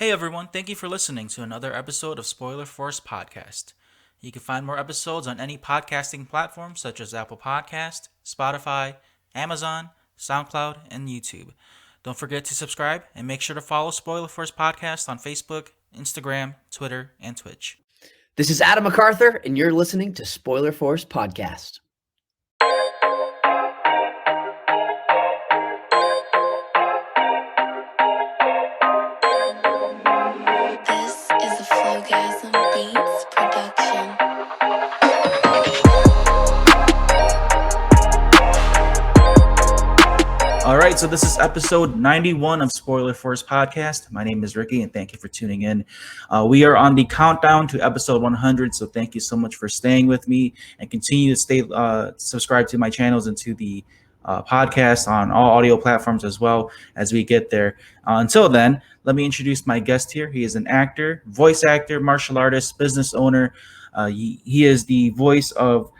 Hey everyone, thank you for listening to another episode of Spoiler Force Podcast. You can find more episodes on any podcasting platform such as Apple Podcast, Spotify, Amazon, SoundCloud, and YouTube. Don't forget to subscribe and make sure to follow Spoiler Force Podcast on Facebook, Instagram, Twitter, and Twitch. This is Adam McArthur, and you're listening to Spoiler Force Podcast. This is a FlowGasm Beats production. All right, so this is episode 91 of Spoiler Force Podcast. My name is Ricky, and thank you for tuning in. We are on the countdown to episode 100, so thank you so much for staying with me and continue to stay subscribed to my channels and to the podcast on all audio platforms as well as we get there. Until then, let me introduce my guest here. He is an actor, voice actor, martial artist, business owner. He is the voice of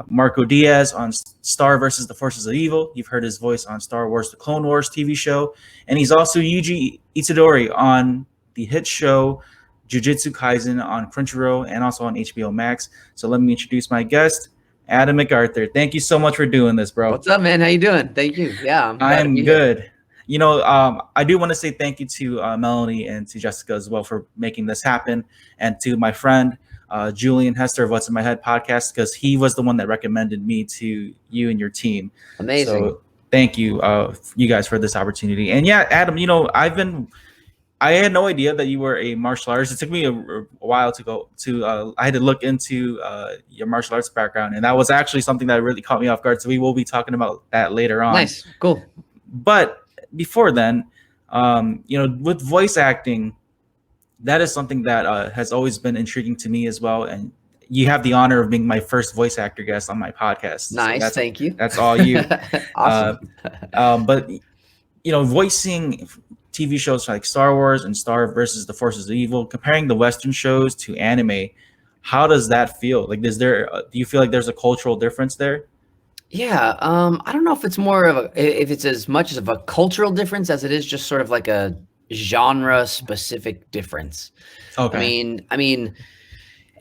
Marco Diaz on Star versus the Forces of Evil. You've heard his voice on Star Wars: The Clone Wars TV show. And he's also Yuji Itadori on the hit show Jujutsu Kaisen on Crunchyroll and also on HBO Max. So let me introduce my guest, Adam McArthur. Thank you so much for doing this, bro. What's up, man? How you doing? Thank you. Yeah, I am good. You know, I do want to say thank you to Melanie and to Jessica as well for making this happen, and to my friend Julian Hester of What's in My Head podcast, because he was the one that recommended me to you and your team. Amazing. So thank you, you guys, for this opportunity. And yeah, Adam, you know, I had no idea that you were a martial artist. It took me a while to go to. I had to look into your martial arts background, and that was actually something that really caught me off guard. So we will be talking about that later on. Nice, cool. But before then, you know, with voice acting, that is something that has always been intriguing to me as well. And you have the honor of being my first voice actor guest on my podcast. Nice, So thank you. That's all you. Awesome. But you know, voicing TV shows like Star Wars and Star versus the Forces of Evil, comparing the Western shows to anime, how does that feel? Like, do you feel like there's a cultural difference there? Yeah, I don't know if it's more of if it's as much of a cultural difference as it is just sort of like a genre specific difference. Okay. I mean,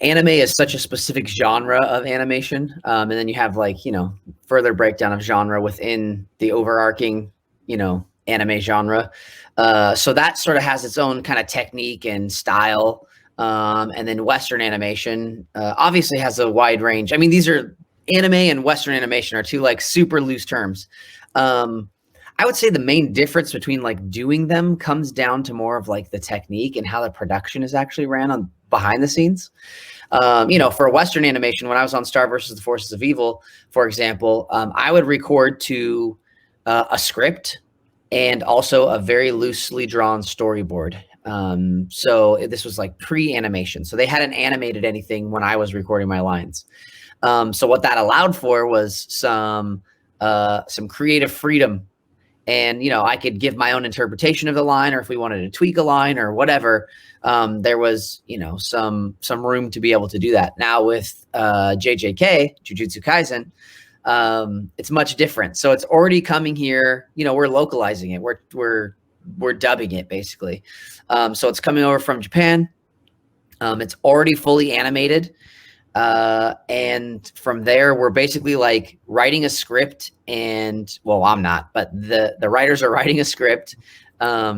anime is such a specific genre of animation, and then you have, like, you know, further breakdown of genre within the overarching, you know, anime genre. So that sort of has its own kind of technique and style. And then Western animation obviously has a wide range. I mean, these are anime and Western animation are two like super loose terms. I would say the main difference between like doing them comes down to more of like the technique and how the production is actually ran on behind the scenes. You know, for Western animation, when I was on Star versus the Forces of Evil, for example, I would record to a script and also a very loosely drawn storyboard. So this was like pre-animation. So they hadn't animated anything when I was recording my lines. So what that allowed for was some creative freedom. And, you know, I could give my own interpretation of the line, or if we wanted to tweak a line or whatever, there was, you know, some room to be able to do that. Now with JJK, Jujutsu Kaisen, it's much different. So it's already coming here. You know, we're localizing it. We're dubbing it basically. So it's coming over from Japan. It's already fully animated. And from there, we're basically like writing a script, and well, I'm not, but the writers are writing a script,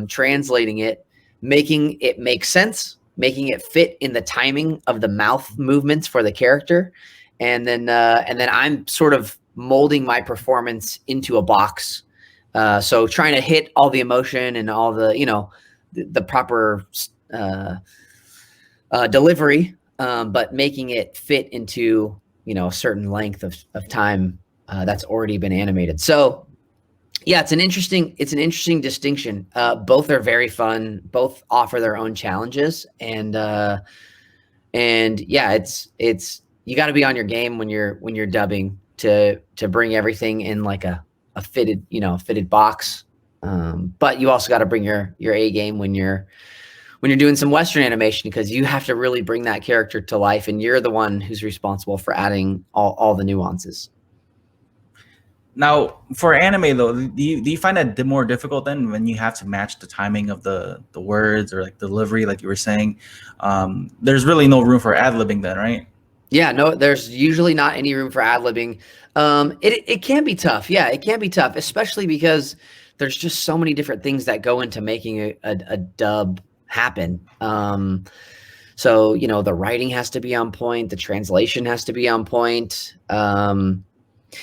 translating it, making it make sense, making it fit in the timing of the mouth movements for the character. And then I'm sort of molding my performance into a box. So trying to hit all the emotion and all the, you know, the proper, delivery, but making it fit into, you know, a certain length of time that's already been animated. So yeah, it's an interesting distinction. Both are very fun. Both offer their own challenges, and yeah, it's you got to be on your game when you're dubbing to bring everything in like a fitted box. But you also got to bring your A game when you're doing some Western animation, because you have to really bring that character to life, and you're the one who's responsible for adding all the nuances. Now, for anime though, do you find that more difficult then when you have to match the timing of the words or like delivery, like you were saying? There's really no room for ad libbing then, right? Yeah, no, there's usually not any room for ad libbing. It can be tough. Yeah, it can be tough, especially because there's just so many different things that go into making a dub happen. So, you know, the writing has to be on point, the translation has to be on point.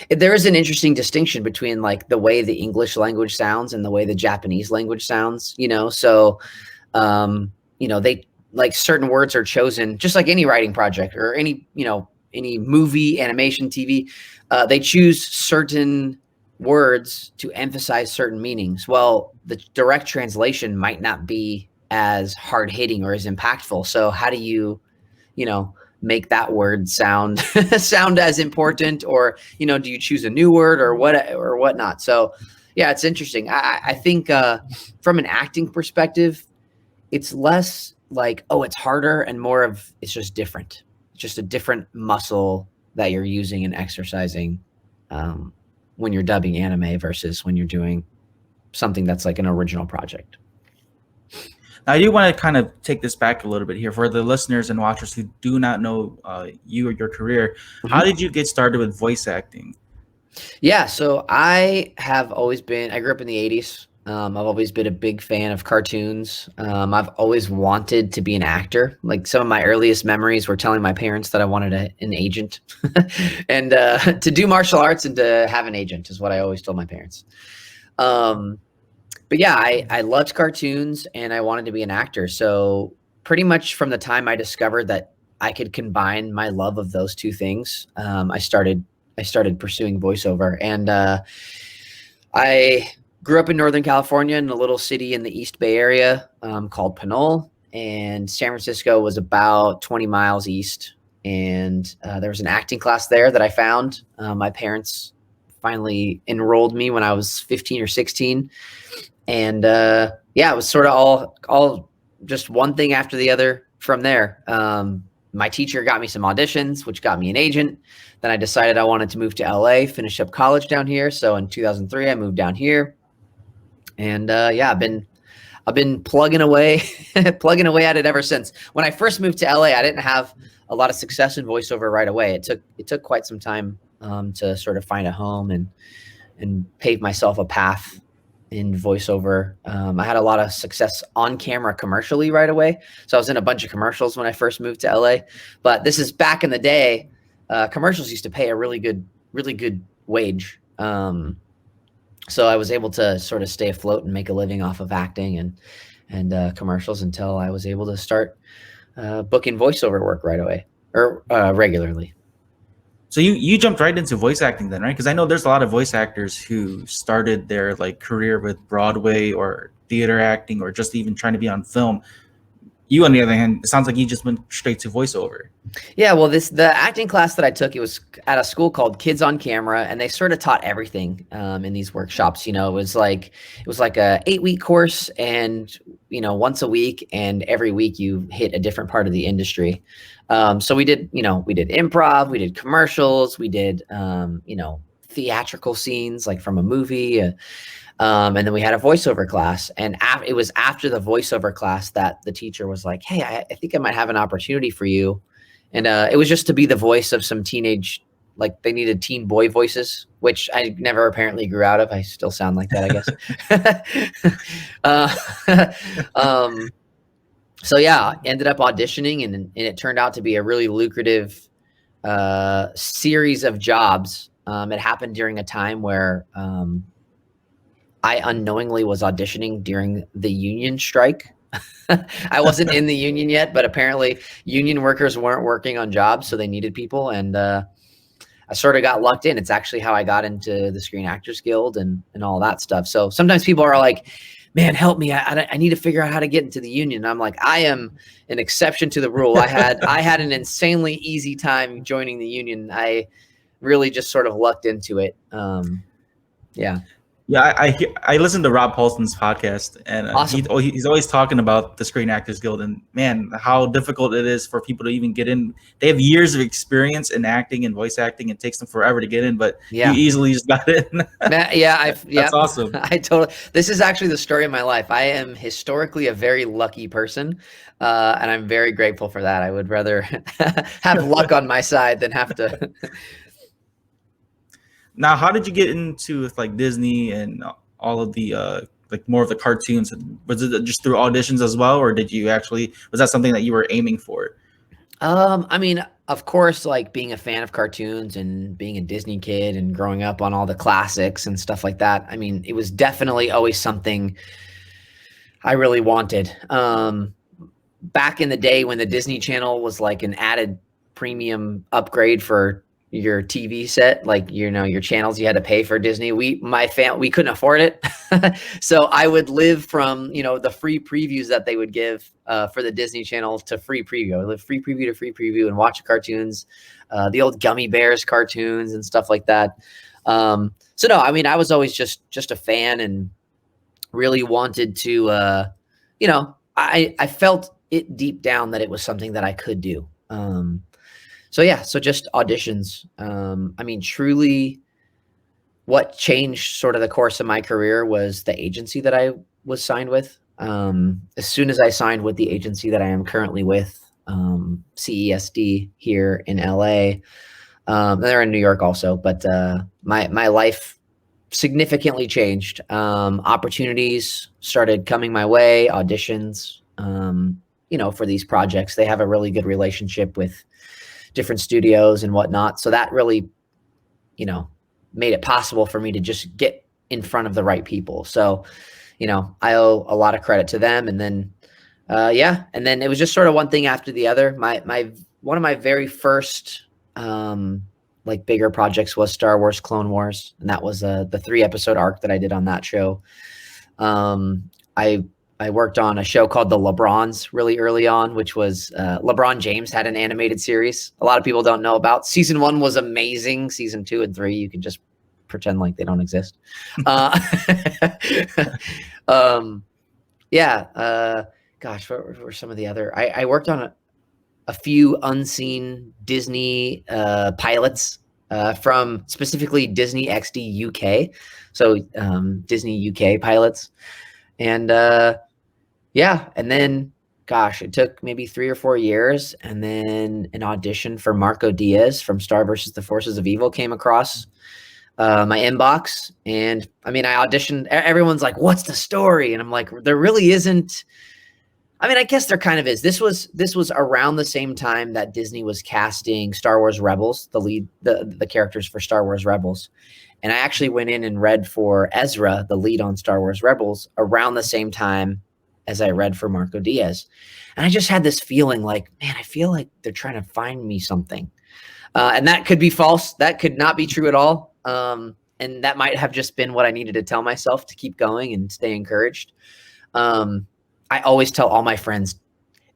There is an interesting distinction between like the way the English language sounds and the way the Japanese language sounds, you know. So, you know, they like certain words are chosen just like any writing project or any, you know, any movie, animation, TV. They choose certain words to emphasize certain meanings. Well, the direct translation might not be as hard hitting or as impactful. So how do you, you know, make that word sound sound as important, or, you know, do you choose a new word or whatnot? So yeah, it's interesting. I think from an acting perspective, it's less like, oh, it's harder and more of it's just different. It's just a different muscle that you're using and exercising when you're dubbing anime versus when you're doing something that's like an original project. Now, I do want to kind of take this back a little bit here for the listeners and watchers who do not know you or your career. How did you get started with voice acting? Yeah, so I grew up in the 80s. I've always been a big fan of cartoons. I've always wanted to be an actor. Like some of my earliest memories were telling my parents that I wanted an agent and to do martial arts and to have an agent is what I always told my parents. But yeah, I loved cartoons and I wanted to be an actor. So pretty much from the time I discovered that I could combine my love of those two things, I started pursuing voiceover. And I grew up in Northern California in a little city in the East Bay area called Pinole, and San Francisco was about 20 miles east. And there was an acting class there that I found. My parents finally enrolled me when I was 15 or 16. And yeah, it was sort of all just one thing after the other from there. My teacher got me some auditions, which got me an agent. Then I decided I wanted to move to LA, finish up college down here. So in 2003, I moved down here. And yeah, I've been plugging away at it ever since. When I first moved to LA, I didn't have a lot of success in voiceover right away. It took quite some time to sort of find a home and pave myself a path in voiceover. I had a lot of success on camera commercially right away. So I was in a bunch of commercials when I first moved to LA, but this is back in the day. Commercials used to pay a really good wage. So I was able to sort of stay afloat and make a living off of acting and commercials until I was able to start booking voiceover work right away or regularly. So you jumped right into voice acting then, right? Because I know there's a lot of voice actors who started their like career with Broadway or theater acting or just even trying to be on film. You, on the other hand, it sounds like you just went straight to voiceover. Yeah, well, the acting class that I took, it was at a school called Kids on Camera, and they sort of taught everything in these workshops. You know, it was like a 8-week course, and you know, once a week, and every week you hit a different part of the industry. So we did improv, we did commercials, we did theatrical scenes like from a movie. And then we had a voiceover class, and it was after the voiceover class that the teacher was like, "Hey, I think I might have an opportunity for you." And it was just to be the voice of some teenage, like they needed teen boy voices, which I never apparently grew out of. I still sound like that, I guess. So yeah, ended up auditioning, and it turned out to be a really lucrative series of jobs. It happened during a time where I unknowingly was auditioning during the union strike. I wasn't in the union yet, but apparently union workers weren't working on jobs, so they needed people. And I sort of got lucked in. It's actually how I got into the Screen Actors Guild and all that stuff. So sometimes people are like, man, help me. I need to figure out how to get into the union. And I'm like, I am an exception to the rule. I had an insanely easy time joining the union. I really just sort of lucked into it. Yeah. Yeah, I listen to Rob Paulson's podcast, and Awesome. he's always talking about the Screen Actors Guild, and man, how difficult it is for people to even get in. They have years of experience in acting and voice acting. It takes them forever to get in, but you Yeah. easily just got in. Yeah, That's awesome. I totally. This is actually the story of my life. I am historically a very lucky person, and I'm very grateful for that. I would rather have luck on my side than have to. Now, how did you get into like Disney and all of the like more of the cartoons? Was it just through auditions as well, or did you actually was that something that you were aiming for? I mean, of course, like being a fan of cartoons and being a Disney kid and growing up on all the classics and stuff like that. I mean, it was definitely always something I really wanted. Back in the day when the Disney Channel was like an added premium upgrade for your TV set, like your channels you had to pay for Disney. We couldn't afford it, so I would live from the free previews that they would give for the Disney Channel to free preview. I would live free preview to free preview and watch cartoons, the old Gummy Bears cartoons and stuff like that. So no, I mean I was always just a fan and really wanted to. I felt it deep down that it was something that I could do. So yeah, so just auditions. I mean, truly what changed sort of the course of my career was the agency that I was signed with. As soon as I signed with the agency that I am currently with, CESD here in LA, they're in New York also, but my life significantly changed. Opportunities started coming my way, auditions, for these projects. They have a really good relationship with different studios and whatnot. So that really, made it possible for me to just get in front of the right people. So, I owe a lot of credit to them. And then, and then it was just sort of one thing after the other. One of my very first, like bigger projects was Star Wars Clone Wars. And that was the 3-episode arc that I did on that show. I worked on a show called The LeBrons really early on, which was LeBron James had an animated series. A lot of people don't know about. Season 1 was amazing. Season 2 and 3, you can just pretend like they don't exist. Gosh, what were some of the other? I worked on a few unseen Disney pilots from specifically Disney XD UK. So Disney UK pilots. And and then gosh, it took maybe 3 or 4 years, and then an audition for Marco Diaz from Star versus the Forces of Evil came across my inbox. And I mean, I auditioned. Everyone's like, "What's the story?" And I'm like, "There really isn't." I mean, I guess there kind of is. This was around the same time that Disney was casting Star Wars Rebels, the characters for Star Wars Rebels. And I actually went in and read for Ezra, the lead on Star Wars Rebels, around the same time as I read for Marco Diaz. And I just had this feeling like, man, I feel like they're trying to find me something. And that could be false. That could not be true at all. And that might have just been what I needed to tell myself to keep going and stay encouraged. I always tell all my friends,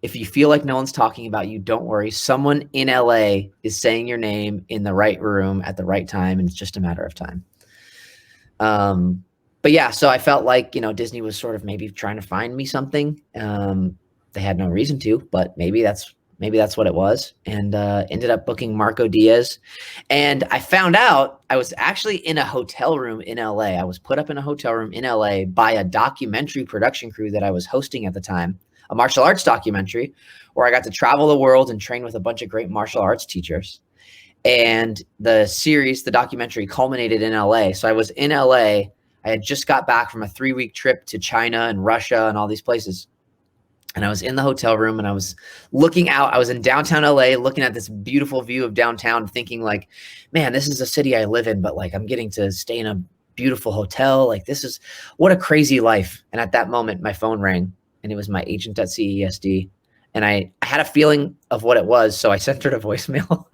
if you feel like no one's talking about you, don't worry. Someone in LA is saying your name in the right room at the right time, and it's just a matter of time. But yeah, so I felt like, Disney was sort of maybe trying to find me something. They had no reason to, but maybe that's what it was. And ended up booking Marco Diaz. And I found out I was actually in a hotel room in LA. I was put up in a hotel room in LA by a documentary production crew that I was hosting at the time, a martial arts documentary where I got to travel the world and train with a bunch of great martial arts teachers. And the documentary culminated in LA. So I was in LA. I had just got back from a 3-week trip to China and Russia and all these places. And I was in the hotel room and I was looking out. I was in downtown LA looking at this beautiful view of downtown, thinking like, man, this is a city I live in, but like I'm getting to stay in a beautiful hotel. Like what a crazy life. And at that moment, my phone rang. And it was my agent at CESD. And I had a feeling of what it was. So I sent her a voicemail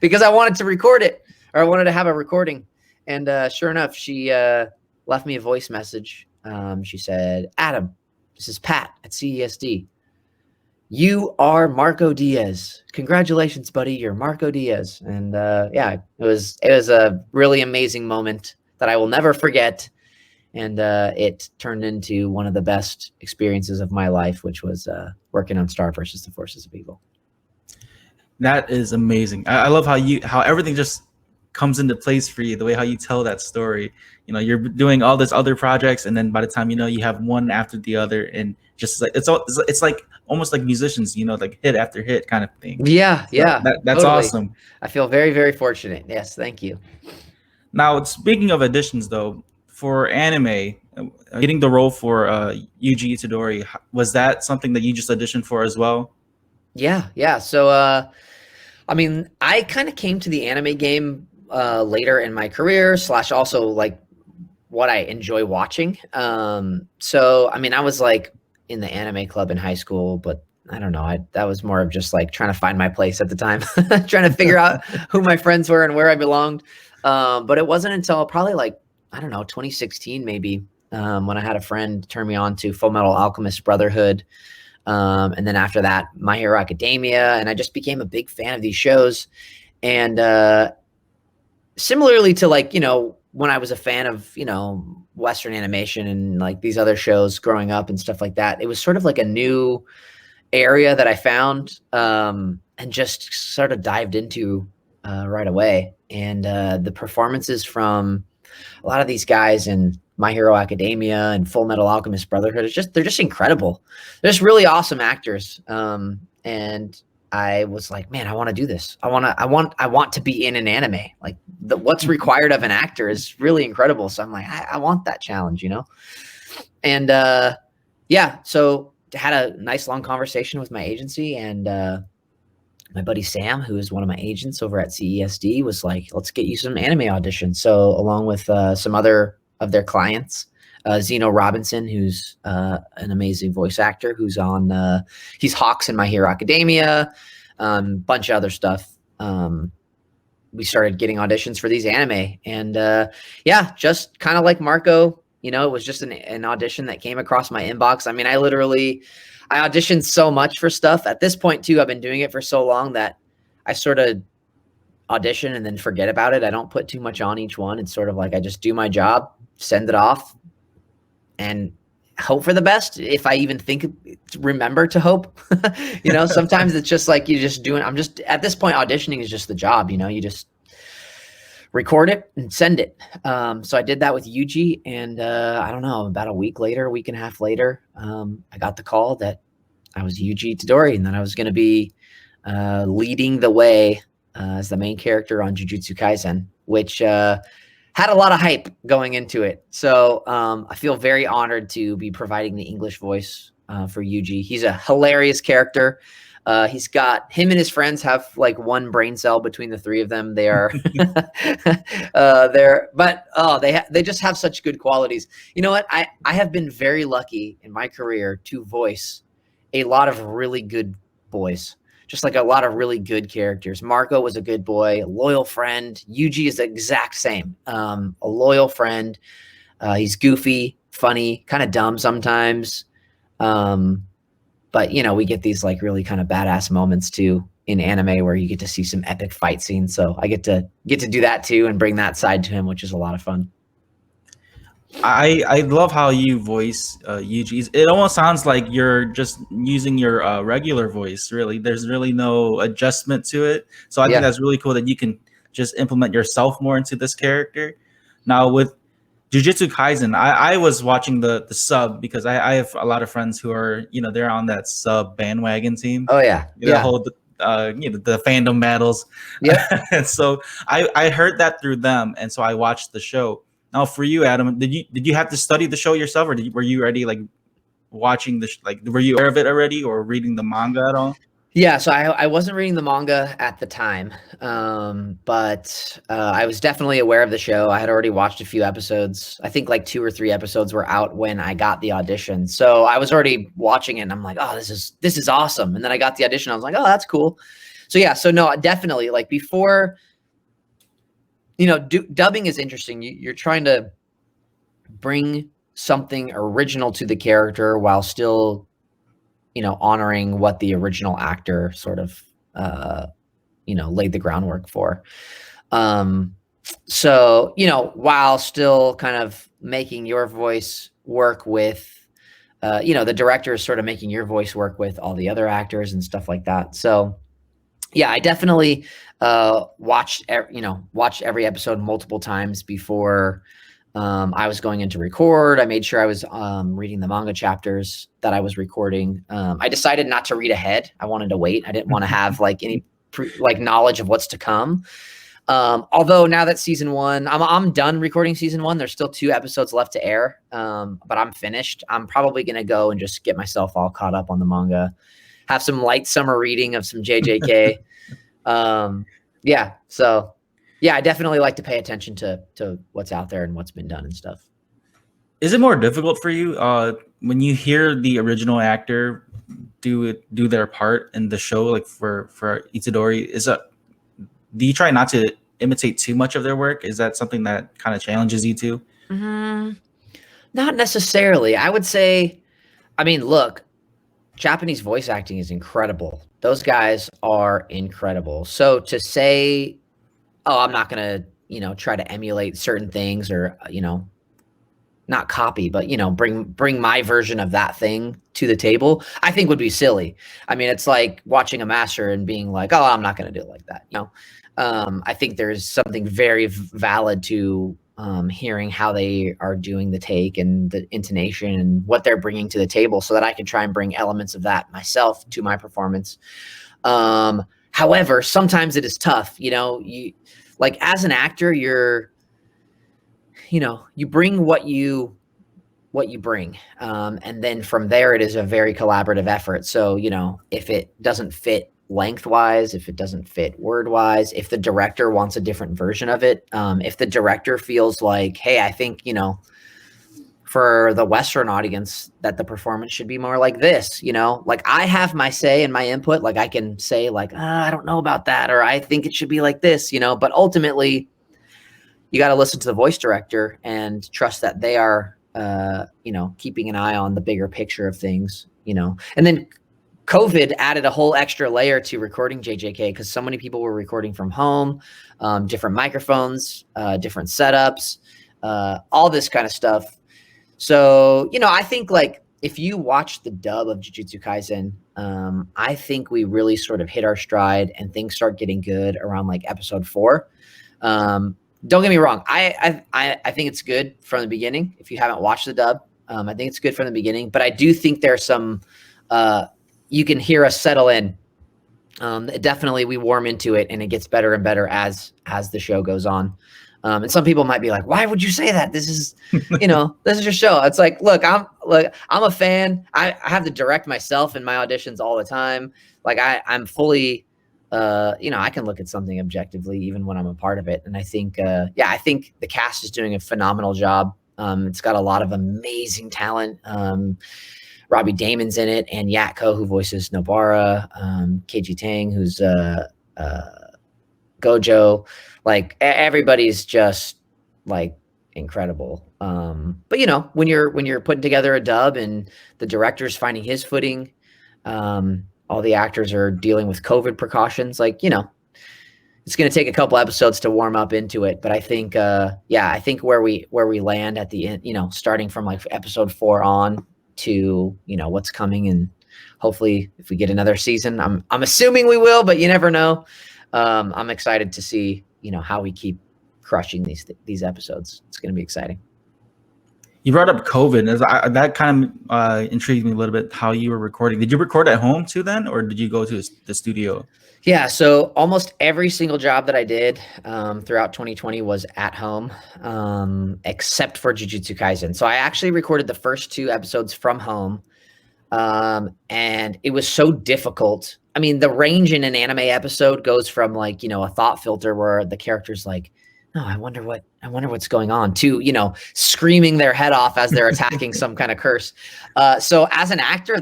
because I wanted to record it, or I wanted to have a recording. And sure enough, she left me a voice message. She said, "Adam, this is Pat at CESD. You are Marco Diaz. Congratulations, buddy. You're Marco Diaz." And it was a really amazing moment that I will never forget. And it turned into one of the best experiences of my life, which was working on Star versus the Forces of Evil. That is amazing. I love how everything just comes into place for you, the way how you tell that story. You know, you're doing all this other projects, and then by the time you know, you have one after the other, and just like it's like almost like musicians, you know, like hit after hit kind of thing. Yeah, So yeah, that's totally. awesome. I feel very, very fortunate. Yes, thank you. Now, speaking of auditions, though, for anime, getting the role for Yuji Itadori, was that something that you just auditioned for as well? Yeah, yeah. So, I mean, I kind of came to the anime game later in my career, / also like what I enjoy watching. So, I mean, I was like in the anime club in high school, but I don't know. That was more of just like trying to find my place at the time, trying to figure out who my friends were and where I belonged. But it wasn't until probably like, I don't know, 2016 maybe, when I had a friend turn me on to Full Metal Alchemist Brotherhood. And then after that, My Hero Academia, and I just became a big fan of these shows. And similarly to like, you know, when I was a fan of, you know, Western animation and like these other shows growing up and stuff like that, it was sort of like a new area that I found and just sort of dived into right away. And the performances from a lot of these guys in My Hero Academia and Full Metal Alchemist Brotherhood, they're just incredible. They're just really awesome actors. And I was like, man, I want to do this. I want to be in an anime. Like what's required of an actor is really incredible. So I'm like, I want that challenge, you know? And yeah, so had a nice long conversation with my agency, and my buddy Sam, who is one of my agents over at CESD, was like, let's get you some anime auditions. So along with some other of their clients, Zeno Robinson, who's an amazing voice actor, who's on, he's Hawks in My Hero Academia, bunch of other stuff. We started getting auditions for these anime, and yeah, just kind of like Marco, you know, it was just an audition that came across my inbox. I mean, I auditioned so much for stuff at this point too. I've been doing it for so long that I sort of audition and then forget about it. I don't put too much on each one. It's sort of like I just do my job, send it off, and hope for the best. If I even remember to hope, you know, sometimes it's just like I'm just at this point, auditioning is just the job, you know, you just record it and send it. So I did that with Yuji, and I don't know, about a week and a half later, I got the call that I was Yuji Itadori, and that I was going to be leading the way as the main character on Jujutsu Kaisen, which had a lot of hype going into it. So I feel very honored to be providing the English voice for Yuji. He's a hilarious character. He's got him and his friends have like one brain cell between the three of them. They are they just have such good qualities. You know what? I have been very lucky in my career to voice a lot of really good boys, just like a lot of really good characters. Marco was a good boy, a loyal friend. Yuji is the exact same. A loyal friend. He's goofy, funny, kind of dumb sometimes. But, you know, we get these like really kind of badass moments too in anime where you get to see some epic fight scenes. So I get to do that too and bring that side to him, which is a lot of fun. I love how you voice Yuji. It almost sounds like you're just using your regular voice, really. There's really no adjustment to it. So I think that's really cool that you can just implement yourself more into this character. Now with Jujutsu Kaisen, I was watching the sub because I have a lot of friends who are, you know, they're on that sub bandwagon team. Oh yeah. The whole you know, the fandom battles. Yeah. And so I heard that through them, and so I watched the show. Now for you, Adam, did you have to study the show yourself, or were you already like watching were you aware of it already or reading the manga at all? Yeah, so I wasn't reading the manga at the time, but I was definitely aware of the show. I had already watched a few episodes. I think like 2 or 3 episodes were out when I got the audition. So I was already watching it, and I'm like, oh, this is awesome. And then I got the audition. I was like, oh, that's cool. So yeah, so no, definitely like before, you know, dubbing is interesting. You're trying to bring something original to the character while still, you know, honoring what the original actor sort of, you know, laid the groundwork for. So, while still kind of making your voice work with, the director is sort of making your voice work with all the other actors and stuff like that. So, yeah, I definitely watched every episode multiple times before I was going in to record. I made sure I was reading the manga chapters that I was recording. I decided not to read ahead. I wanted to wait. I didn't want to have like any knowledge of what's to come. Although now that season 1, I'm done recording season 1. There's still 2 episodes left to air, but I'm finished. I'm probably gonna go and just get myself all caught up on the manga, have some light summer reading of some JJK. Yeah, so yeah, I definitely like to pay attention to what's out there and what's been done and stuff. Is it more difficult for you when you hear the original actor do their part in the show, like for Itadori? Do you try not to imitate too much of their work? Is that something that kind of challenges you too? Not necessarily. I would say, look, Japanese voice acting is incredible. Those guys are incredible. So to say, oh, I'm not going to, try to emulate certain things or, not copy, but, bring my version of that thing to the table, I think would be silly. It's like watching a master and being like, oh, I'm not going to do it like that. I think there's something very valid to hearing how they are doing the take and the intonation and what they're bringing to the table so that I can try and bring elements of that myself to my performance. However, sometimes it is tough, you like as an actor, you bring what you bring. And then from there, it is a very collaborative effort. So, if it doesn't fit lengthwise, if it doesn't fit word-wise, if the director wants a different version of it, if the director feels like, hey, I think, for the Western audience that the performance should be more like this, like I have my say and my input, like I can say like, I don't know about that, or I think it should be like this, but ultimately you got to listen to the voice director and trust that they are, keeping an eye on the bigger picture of things, and then COVID added a whole extra layer to recording JJK because so many people were recording from home, different microphones, different setups, all this kind of stuff. So, I think like if you watch the dub of Jujutsu Kaisen, I think we really sort of hit our stride and things start getting good around like episode 4. Don't get me wrong. I think it's good from the beginning. If you haven't watched the dub, I think it's good from the beginning, but I do think there's some, you can hear us settle in. Definitely we warm into it and it gets better and better as the show goes on. And some people might be like, why would you say that? This is, this is your show. It's like, look, I'm a fan. I have to direct myself in my auditions all the time. Like I'm fully, I can look at something objectively even when I'm a part of it. And I think, I think the cast is doing a phenomenal job. It's got a lot of amazing talent. Robbie Damon's in it, and Yatko, who voices Nobara, Keiji Tang, who's Gojo. Like everybody's just like incredible. But when you're putting together a dub and the director's finding his footing, all the actors are dealing with COVID precautions, like, it's going to take a couple episodes to warm up into it. But I think, I think where we land at the end, starting from like episode 4 on to, what's coming, and hopefully if we get another season, I'm assuming we will, but you never know. I'm excited to see, how we keep crushing these episodes. It's going to be exciting. You brought up COVID. That kind of intrigued me a little bit, how you were recording. Did you record at home too then, or did you go to the studio? Yeah, so almost every single job that I did throughout 2020 was at home, except for Jujutsu Kaisen. So I actually recorded the first 2 episodes from home, and it was so difficult. The range in an anime episode goes from like, a thought filter where the character's like, oh, I wonder what's going on, to, screaming their head off as they're attacking some kind of curse. So as an actor,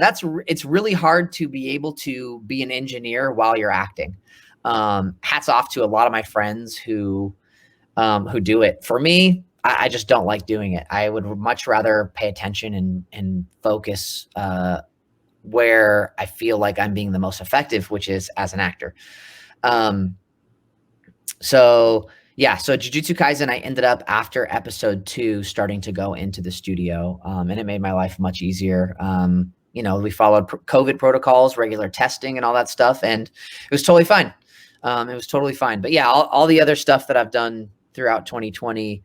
it's really hard to be able to be an engineer while you're acting. Hats off to a lot of my friends who do it. For me, I just don't like doing it. I would much rather pay attention and focus where I feel like I'm being the most effective, which is as an actor. So Yeah, so Jujutsu Kaisen, I ended up after episode 2 starting to go into the studio, and it made my life much easier. We followed COVID protocols, regular testing, and all that stuff, and it was totally fine. It was totally fine. But yeah, all the other stuff that I've done throughout 2020,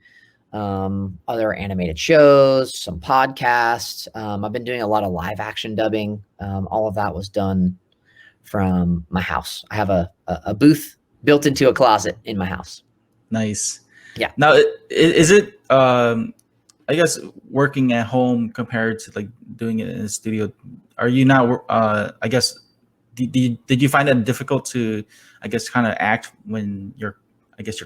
other animated shows, some podcasts. I've been doing a lot of live action dubbing. All of that was done from my house. I have a booth built into a closet in my house. Nice. Yeah. Now, is it, I guess, working at home compared to like doing it in a studio? Are you not, I guess, did you find it difficult to, I guess, kind of act when your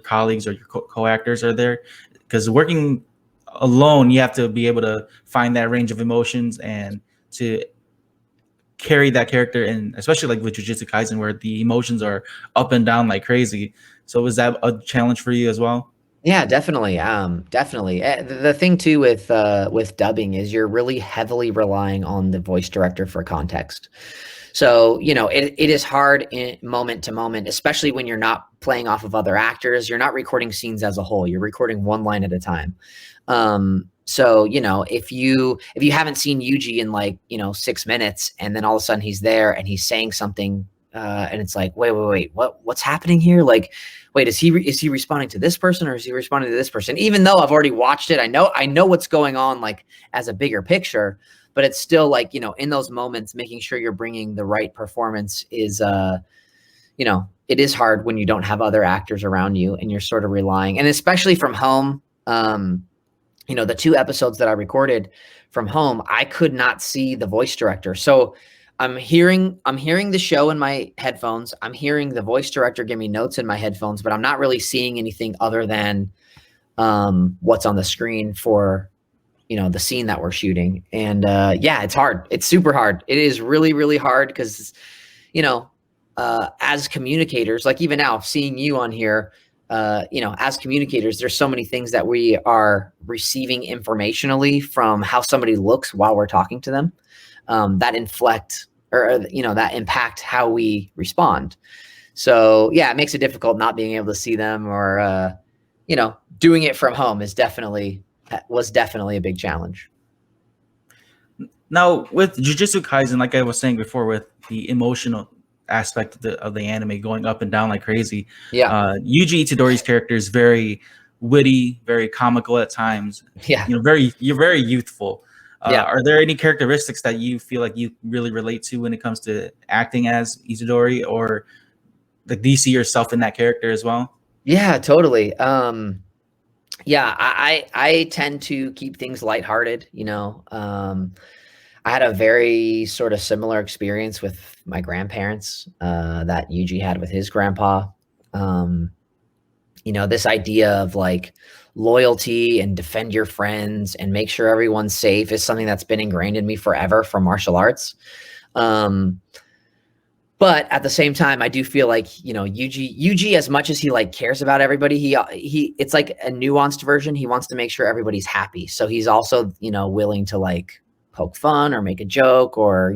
colleagues or your co-actors are there? Because working alone, you have to be able to find that range of emotions and to carry that character, and especially like with Jujutsu Kaisen, where the emotions are up and down like crazy. So was that a challenge for you as well? Yeah, definitely. Definitely. The thing too with dubbing is you're really heavily relying on the voice director for context. So, it is hard in moment to moment, especially when you're not playing off of other actors. You're not recording scenes as a whole. You're recording one line at a time. So, if you haven't seen Yuji in like, 6 minutes, and then all of a sudden he's there and he's saying something, and it's like, wait, what's happening here? Like, wait, is he responding to this person, or is he responding to this person? Even though I've already watched it, I know what's going on, like as a bigger picture, but it's still like, in those moments, making sure you're bringing the right performance is, it is hard when you don't have other actors around you and you're sort of relying, and especially from home. The 2 episodes that I recorded from home, I could not see the voice director. So I'm hearing the show in my headphones. I'm hearing the voice director give me notes in my headphones, but I'm not really seeing anything other than what's on the screen for, the scene that we're shooting. And yeah, it's hard. It's super hard. It is really, really hard because, as communicators, like even now seeing you on here, as communicators, there's so many things that we are receiving informationally from how somebody looks while we're talking to them, that inflect or, that impact how we respond. So yeah, it makes it difficult not being able to see them, or, doing it from home was definitely a big challenge. Now with Jujutsu Kaisen, like I was saying before, with the emotional aspect of the anime going up and down like crazy. Yeah. Yuji Itadori's character is very witty, very comical at times. Yeah. You're very youthful. Yeah. Are there any characteristics that you feel like you really relate to when it comes to acting as Itadori, or like do you see yourself in that character as well? Yeah, totally. Yeah, I tend to keep things lighthearted, I had a very sort of similar experience with my grandparents that Yuji had with his grandpa. This idea of like loyalty and defend your friends and make sure everyone's safe is something that's been ingrained in me forever from martial arts. But at the same time, I do feel like, Yuji, as much as he like cares about everybody, he it's like a nuanced version. He wants to make sure everybody's happy. So he's also, willing to like poke fun or make a joke, or,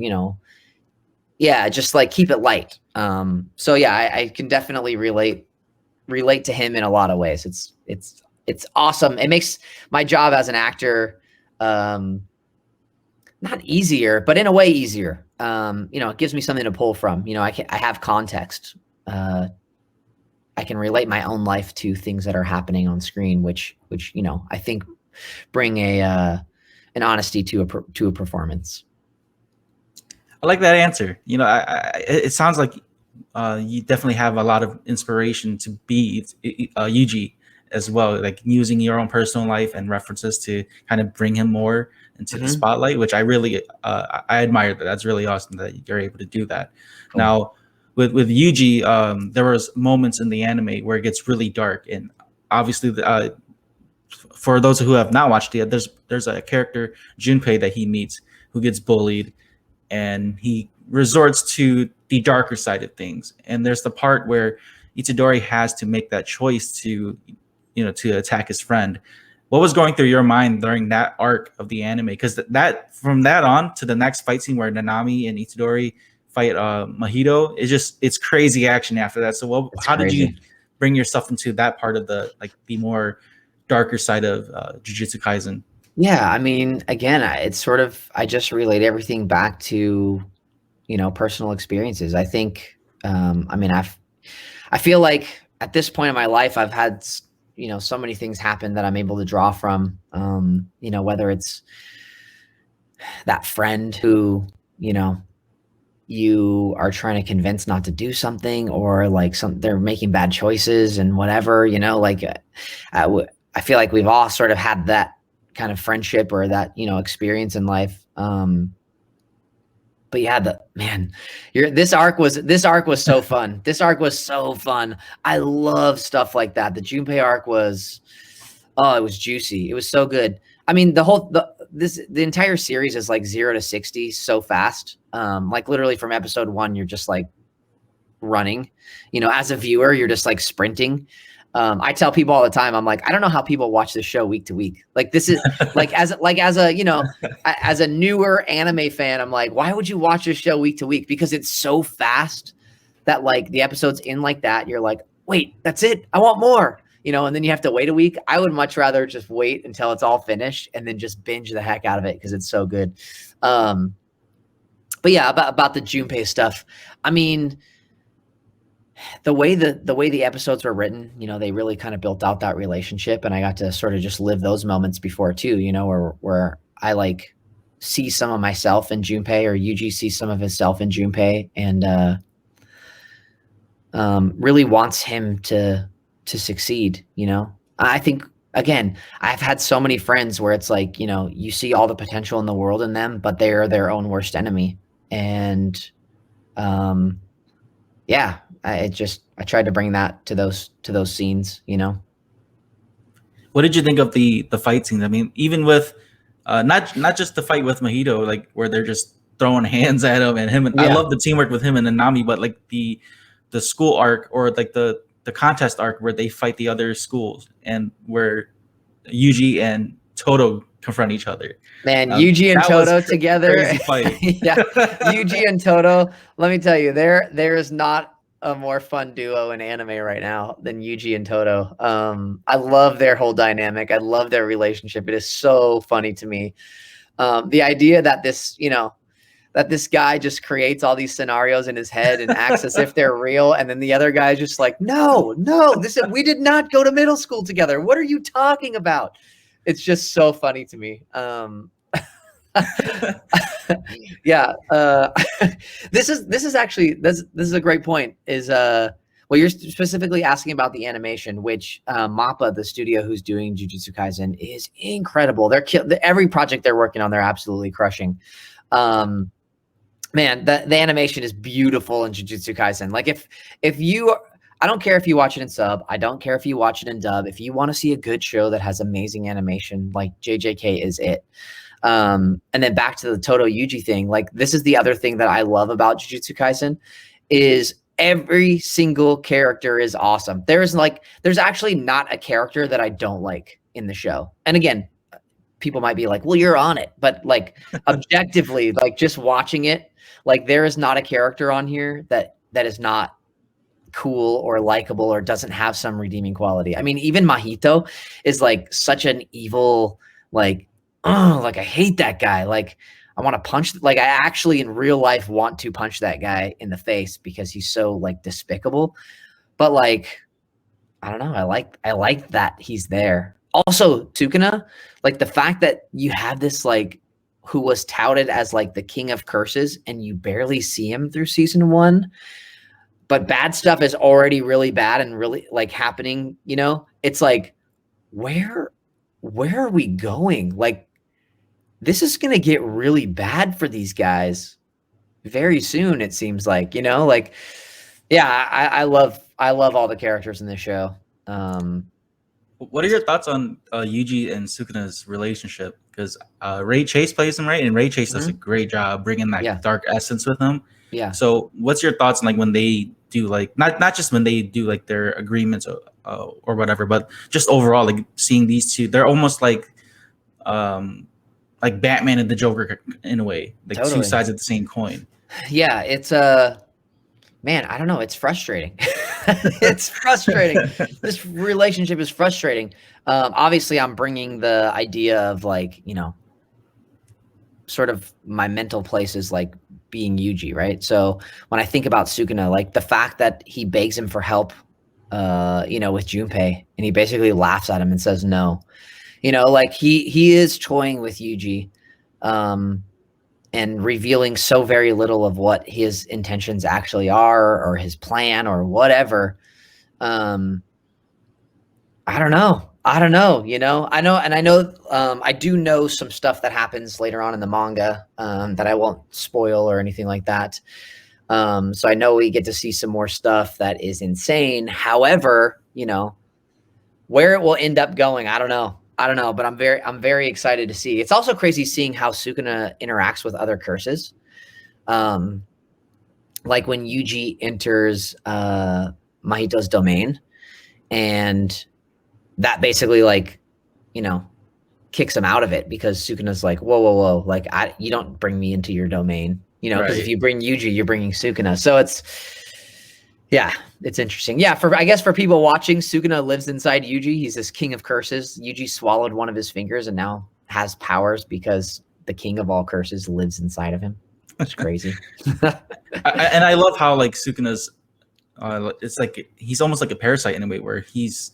just like keep it light. So yeah, I can definitely relate to him in a lot of ways. It's awesome. It makes my job as an actor, not easier, but in a way easier. It gives me something to pull from. I have context. I can relate my own life to things that are happening on screen, which I think bring an honesty to a performance. I like that answer. It sounds like you definitely have a lot of inspiration to be Yuji as well, like using your own personal life and references to kind of bring him more into the spotlight, which I really I admire. That's really awesome that you're able to do that. Cool. Now with Yuji, there was moments in the anime where it gets really dark, and obviously for those who have not watched it, there's a character, Junpei, that he meets who gets bullied, and he resorts to the darker side of things. And there's the part where Itadori has to make that choice to attack his friend. What was going through your mind during that arc of the anime? Because that from that on to the next fight scene where Nanami and Itadori fight Mahito, it's crazy action after that. So how did you bring yourself into that part of the more darker side of Jujutsu Kaisen? Yeah, I mean, again, it's sort of, I just relate everything back to, personal experiences. I think, I mean, I feel like at this point in my life, I've had, so many things happen that I'm able to draw from, whether it's that friend who, you are trying to convince not to do something, or like they're making bad choices and whatever, I feel like we've all sort of had that kind of friendship or that, experience in life. But yeah, this arc was so fun. This arc was so fun. I love stuff like that. The Junpei arc was, it was juicy. It was so good. I mean, the entire series is like 0 to 60 so fast. Like literally from episode 1, you're just like running, as a viewer, you're just like sprinting. I tell people all the time, I'm like, I don't know how people watch this show week to week. Like this is as a newer anime fan, I'm like, why would you watch this show week to week? Because it's so fast that like the episodes in like that, you're like, wait, that's it. I want more, and then you have to wait a week. I would much rather just wait until it's all finished and then just binge the heck out of it because it's so good. But yeah, about the Junpei stuff. I mean, the way the episodes were written, they really kind of built out that relationship, and I got to sort of just live those moments before too, where I like see some of myself in Junpei, or Yuji sees some of himself in Junpei, and really wants him to succeed. I think, again, I've had so many friends where it's like, you see all the potential in the world in them, but they're their own worst enemy. And yeah, I tried to bring that to those scenes. What did you think of the fight scenes? I mean, even with not just the fight with Mahito, like where they're just throwing hands at him, and I love the teamwork with him and Nanami, but like the school arc, or like the contest arc where they fight the other schools, and where Yuji and Toto confront each other. Man, Yuji and Toto together. Yeah, Yuji and Toto. Let me tell you, there is not a more fun duo in anime right now than Yuji and Toto. I love their whole dynamic. I love their relationship. It is so funny to me. The idea that this guy just creates all these scenarios in his head and acts as if they're real, and then the other guy's just like, no, we did not go to middle school together. What are you talking about? It's just so funny to me. Yeah. This is a great point. Well, you're specifically asking about the animation, which Mappa, the studio who's doing Jujutsu Kaisen, is incredible. Every project they're working on, they're absolutely crushing. Man, the animation is beautiful in Jujutsu Kaisen. Like I don't care if you watch it in sub. I don't care if you watch it in dub. If you want to see a good show that has amazing animation, like JJK is it. And then back to the Toto Yuji thing. Like, this is the other thing that I love about Jujutsu Kaisen is every single character is awesome. There's actually not a character that I don't like in the show. And again, people might be like, well, you're on it. But like objectively, like just watching it, like there is not a character on here that is not cool or likable or doesn't have some redeeming quality. I mean, even Mahito is like such an evil, like I hate that guy. Like I want to punch, like I actually in real life want to punch that guy in the face because he's so like despicable. But like, I don't know. I like that he's there. Also, Sukuna, like the fact that you have this like who was touted as like the king of curses and you barely see him through season 1. But bad stuff is already really bad and really like happening, it's like, where are we going? Like, this is going to get really bad for these guys very soon. It seems like, like, yeah, I love all the characters in this show. What are your thoughts on Yuji and Sukuna's relationship? Because Ray Chase plays him, right? And Ray Chase does a great job bringing that dark essence with him. Yeah. So what's your thoughts on like when they do like not just when they do like their agreements or whatever, but just overall like seeing these two, they're almost like Batman and the Joker in a way, like totally. Two sides of the same coin. Yeah, it's man, I don't know, it's frustrating. It's frustrating. This relationship is frustrating. Obviously, I'm bringing the idea of like, sort of my mental place is like being Yuji, right? So when I think about Sukuna, like the fact that he begs him for help, with Junpei, and he basically laughs at him and says no. Like he is toying with Yuji, and revealing so very little of what his intentions actually are or his plan or whatever. I don't know. I do know some stuff that happens later on in the manga, that I won't spoil or anything like that. So I know we get to see some more stuff that is insane. However, where it will end up going, I don't know, but I'm very excited to see. It's also crazy seeing how Sukuna interacts with other curses. Like when Yuji enters Mahito's domain, and that basically kicks him out of it because Sukuna's like, whoa, like you don't bring me into your domain, because if you bring Yuji, you're bringing Sukuna. So it's interesting. Yeah, I guess for people watching, Sukuna lives inside Yuji. He's this king of curses. Yuji swallowed one of his fingers and now has powers because the king of all curses lives inside of him. It's crazy. And I love how like Sukuna's, it's like he's almost like a parasite in a way where he's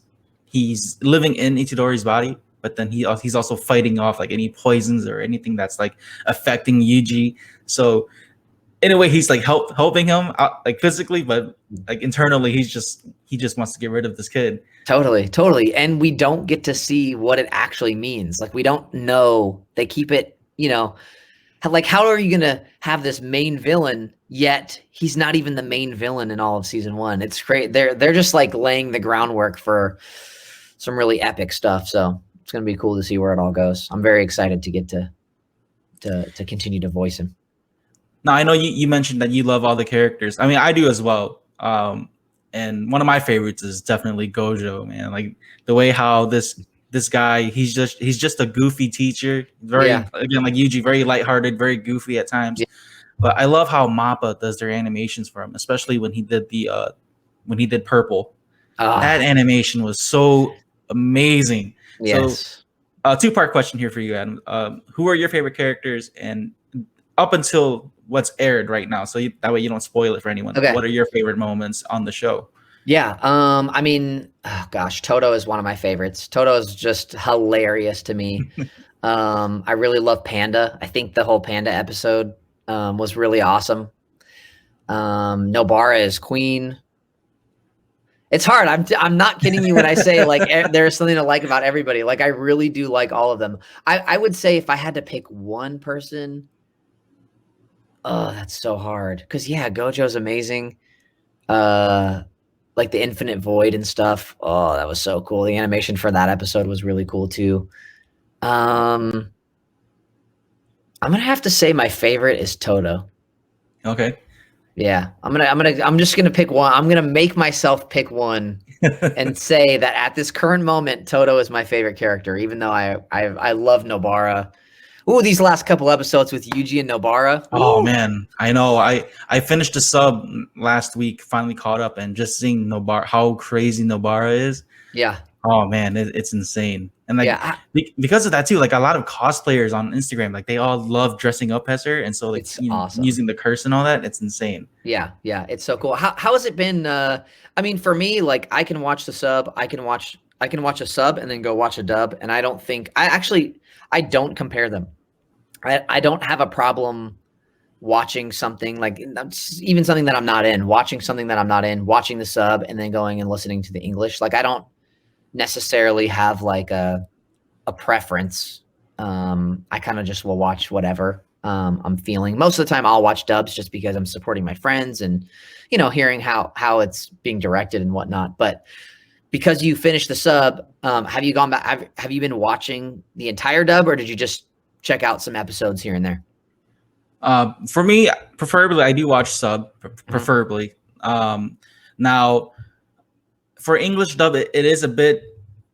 living in Itadori's body, but then he's also fighting off like any poisons or anything that's like affecting Yuji. So in a way, he's like helping him out, like physically, but like internally, he just wants to get rid of this kid. Totally. And we don't get to see what it actually means. Like we don't know. They keep it, like how are you gonna have this main villain yet he's not even the main villain in all of season 1? It's great. They're just like laying the groundwork for some really epic stuff. So it's gonna be cool to see where it all goes. I'm very excited to get to continue to voice him. Now, I know you mentioned that you love all the characters. I mean, I do as well. And one of my favorites is definitely Gojo, man. Like the way how this guy, he's just a goofy teacher. Again, like Yuji, very lighthearted, very goofy at times. Yeah. But I love how Mappa does their animations for him, especially when he did Purple. That animation was so amazing. Yes. So, 2-part question here for you, Adam. Who are your favorite characters, and up until what's aired right now, so that way you don't spoil it for anyone? Okay. What are your favorite moments on the show? Yeah, I mean, Toto is one of my favorites. Toto is just hilarious to me. I really love Panda. I think the whole Panda episode was really awesome. Nobara is Queen. It's hard. I'm not kidding you when I say like there's something to like about everybody. Like I really do like all of them. I would say if I had to pick one person, oh, that's so hard. Because Gojo's amazing. Like the Infinite Void and stuff. Oh, that was so cool. The animation for that episode was really cool too. I'm gonna have to say my favorite is Toto. Okay. Yeah, I'm just gonna pick one. I'm gonna make myself pick one and say that at this current moment, Toto is my favorite character, even though I love Nobara. Ooh, these last couple episodes with Yuji and Nobara. Ooh. Oh man, I know. I finished the sub last week, finally caught up, and just seeing Nobara, how crazy Nobara is. Yeah. Oh man, it's insane. And like because of that too, like a lot of cosplayers on Instagram, like they all love dressing up as her, and so like awesome. Using the curse and all that, it's insane. Yeah, it's so cool. How has it been? I mean, for me, like I can watch the sub, I can watch a sub and then go watch a dub, and I don't compare them. I don't have a problem watching something like even something that I'm not in, watching the sub and then going and listening to the English. Like I don't necessarily have like a preference. I kind of just will watch whatever I'm feeling. Most of the time I'll watch dubs just because I'm supporting my friends and, hearing how it's being directed and whatnot. But because you finished the sub, have you gone back? Have you been watching the entire dub, or did you just check out some episodes here and there? For me, preferably, I do watch sub, preferably. Now, for English dub, it is a bit,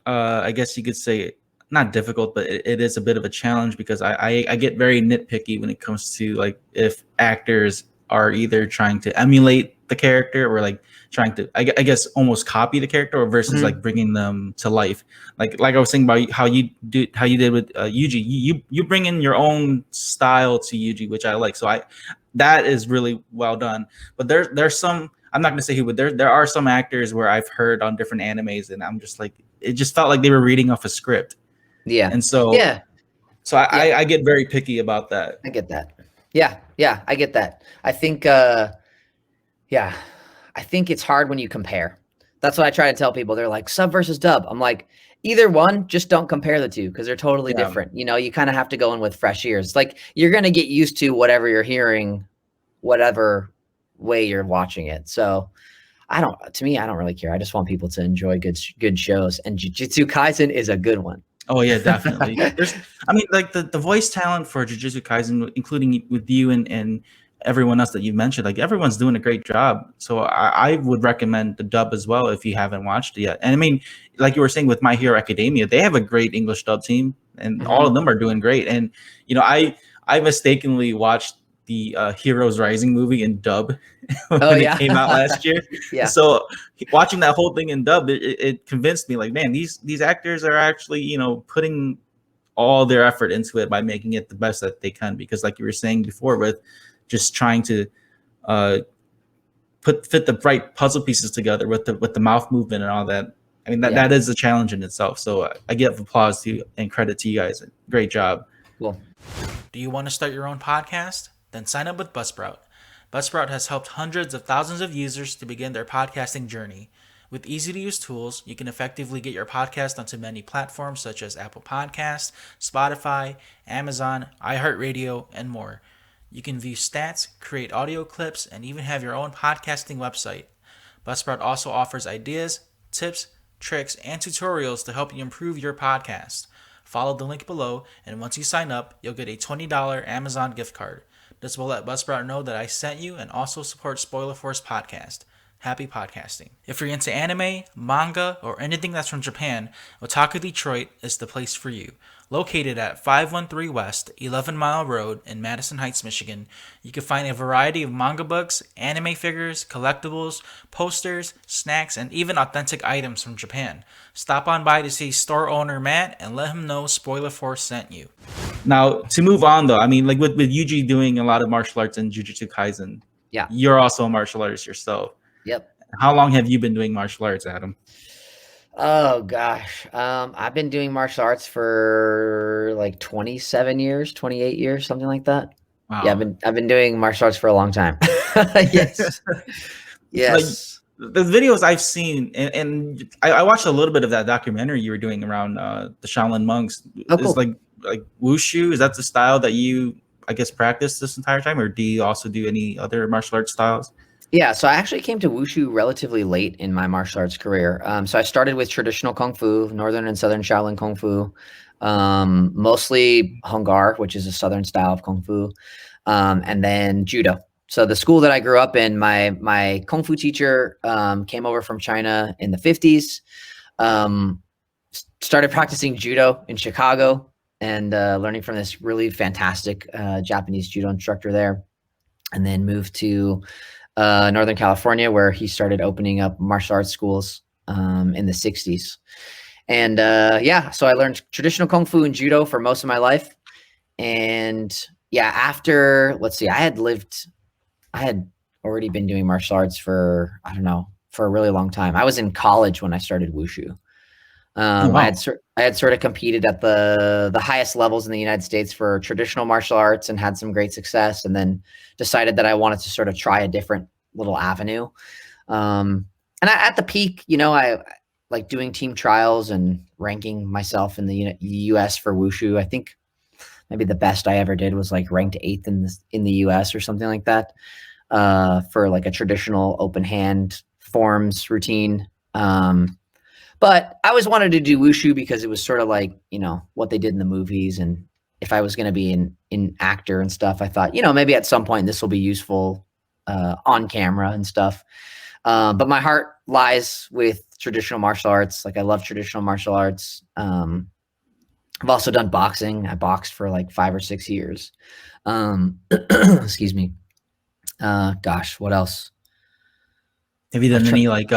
I guess you could say, not difficult, but it is a bit of a challenge because I get very nitpicky when it comes to like if actors are either trying to emulate the character, or like trying to, I guess, almost copy the character, or versus Mhm. like bringing them to life. Like I was saying about how you did with Yuji. You bring in your own style to Yuji, which I like. So that is really well done. But there's some, I'm not gonna say who, but there are some actors where I've heard on different animes, and I'm just like, it just felt like they were reading off a script. Yeah. And so Yeah. I get very picky about that. I get that. Yeah, I get that. I think, I think it's hard when you compare. That's what I try to tell people. They're like, sub versus dub. I'm like, either one, just don't compare the two because they're totally Yeah. different. You know, you kind of have to go in with fresh ears. Like, you're going to get used to whatever you're hearing, whatever way you're watching it. So I don't really care. I just want people to enjoy good shows. And Jujutsu Kaisen is a good one. Oh yeah, definitely. I mean, like the voice talent for Jujutsu Kaisen, including with you and everyone else that you mentioned, like everyone's doing a great job. So I would recommend the dub as well if you haven't watched it yet. And I mean, like you were saying with My Hero Academia, they have a great English dub team, and all of them are doing great. And you know, I mistakenly watched the Heroes Rising movie in dub when it came out last year. Yeah. So watching that whole thing in dub, it convinced me, like, man, these actors are actually, you know, putting all their effort into it by making it the best that they can. Because like you were saying before, with just trying to fit the right puzzle pieces together with the mouth movement and all that. I mean, that is a challenge in itself. So I give applause to you and credit to you guys. Great job. Cool. Do you want to start your own podcast? Then sign up with Buzzsprout. Buzzsprout has helped hundreds of thousands of users to begin their podcasting journey. With easy-to-use tools, you can effectively get your podcast onto many platforms such as Apple Podcasts, Spotify, Amazon, iHeartRadio, and more. You can view stats, create audio clips, and even have your own podcasting website. Buzzsprout also offers ideas, tips, tricks, and tutorials to help you improve your podcast. Follow the link below, and once you sign up, you'll get a $20 Amazon gift card. This will let Buzzsprout know that I sent you and also support Spoiler Force Podcast. Happy podcasting. If you're into anime, manga, or anything that's from Japan, Otaku Detroit is the place for you. Located at 513 West, 11 Mile Road in Madison Heights, Michigan, you can find a variety of manga books, anime figures, collectibles, posters, snacks, and even authentic items from Japan. Stop on by to see store owner Matt and let him know Spoiler Force sent you. Now, to move on though, I mean, like with Yuji doing a lot of martial arts in Jujutsu Kaisen, you're also a martial artist yourself. Yep. How long have you been doing martial arts, Adam? Oh gosh. I've been doing martial arts for like 27 years, 28 years, something like that. Wow. Yeah, I've been doing martial arts for a long time. Yes. Yes. Like, the videos I've seen, and I watched a little bit of that documentary you were doing around the Shaolin monks. Oh, cool. Is like wushu, is that the style that you, I guess, practice this entire time, or do you also do any other martial arts styles? Yeah, so I actually came to wushu relatively late in my martial arts career. So I started with traditional kung fu, northern and southern Shaolin kung fu, mostly Hung Gar, which is a southern style of kung fu, and then judo. So the school that I grew up in, my kung fu teacher came over from China in the 50s, started practicing judo in Chicago, and learning from this really fantastic Japanese judo instructor there, and then moved to Northern California, where he started opening up martial arts schools in the 60s. And so I learned traditional kung fu and judo for most of my life. And after, I had already been doing martial arts for a really long time. I was in college when I started wushu. Wow. I had sort of competed at the highest levels in the United States for traditional martial arts and had some great success, and then decided that I wanted to sort of try a different little avenue. At the peak, I like doing team trials and ranking myself in the US for wushu. I think maybe the best I ever did was like ranked 8th in the US or something like that, for like a traditional open hand forms routine. But I always wanted to do wushu because it was sort of like, what they did in the movies. And if I was going to be an actor and stuff, I thought, maybe at some point this will be useful on camera and stuff. But my heart lies with traditional martial arts. Like, I love traditional martial arts. I've also done boxing. I boxed for like 5 or 6 years. Excuse me. Gosh, what else? Have you done any like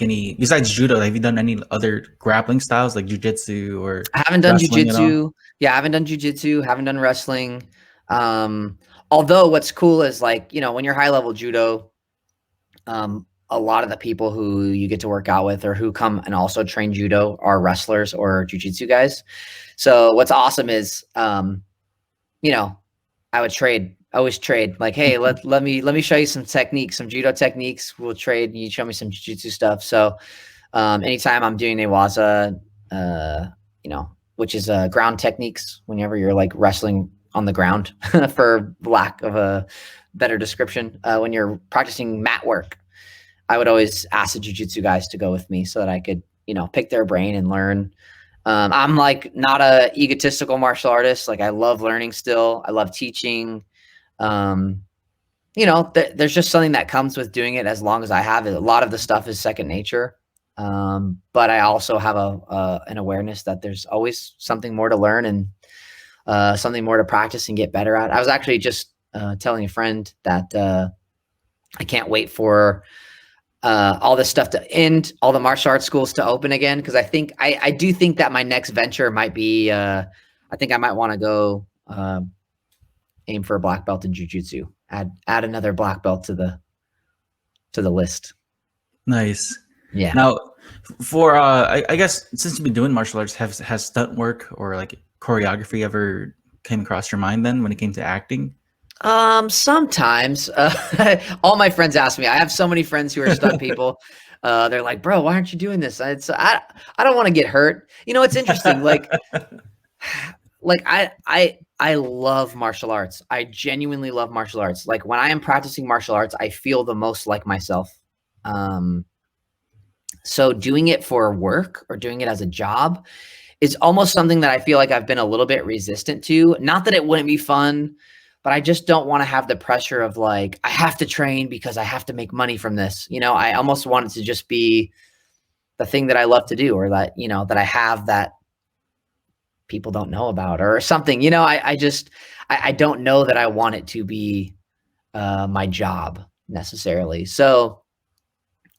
any besides judo? Have you done any other grappling styles like jujitsu or I haven't done wrestling at all? jujitsu. Yeah, I haven't done jujitsu, haven't done wrestling. Although what's cool is like, when you're high level judo, a lot of the people who you get to work out with or who come and also train judo are wrestlers or jujitsu guys. So what's awesome is, I would always trade like, hey, let me show you some techniques, some judo techniques. We'll trade. You show me some jujitsu stuff. So anytime I'm doing newaza, which is ground techniques, whenever you're like wrestling on the ground, for lack of a better description, when you're practicing mat work, I would always ask the jujitsu guys to go with me so that I could, pick their brain and learn. I'm like not a egotistical martial artist. Like I love learning still. I love teaching. There's just something that comes with doing it as long as I have it. A lot of the stuff is second nature. But I also have an awareness that there's always something more to learn and something more to practice and get better at. I was actually just telling a friend that I can't wait for all this stuff to end, all the martial arts schools to open again, because I do think that my next venture might be I think I might want to go aim for a black belt in jiu-jitsu. Add another black belt to the list. Nice. Yeah. Now, for I guess since you've been doing martial arts, has stunt work or like choreography ever came across your mind then when it came to acting? Sometimes all my friends ask me. I have so many friends who are stunt people. They're like, bro, why aren't you doing this? I don't want to get hurt. It's interesting. Like I love martial arts. I genuinely love martial arts. Like when I am practicing martial arts, I feel the most like myself. So doing it for work or doing it as a job is almost something that I feel like I've been a little bit resistant to. Not that it wouldn't be fun, but I just don't want to have the pressure of like, I have to train because I have to make money from this. I almost want it to just be the thing that I love to do, or that, that I have that people don't know about or something. I don't know that I want it to be my job necessarily. So,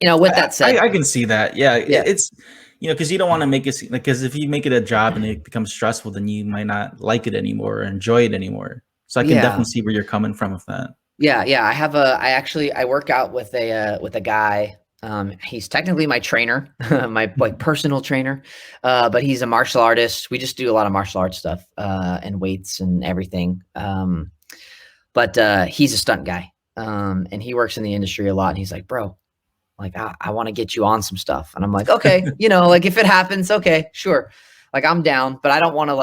with that said, I can see that. Yeah. Yeah. It's, because you don't want to make it like, because if you make it a job and it becomes stressful, then you might not like it anymore or enjoy it anymore. So I can definitely see where you're coming from with that. Yeah. I work out with a guy. He's technically my trainer, my like personal trainer, but he's a martial artist. We just do a lot of martial arts stuff, and weights and everything. But he's a stunt guy. And he works in the industry a lot. And he's like, bro, like, I want to get you on some stuff. And I'm like, okay, like if it happens, okay, sure. Like I'm down, but I don't want to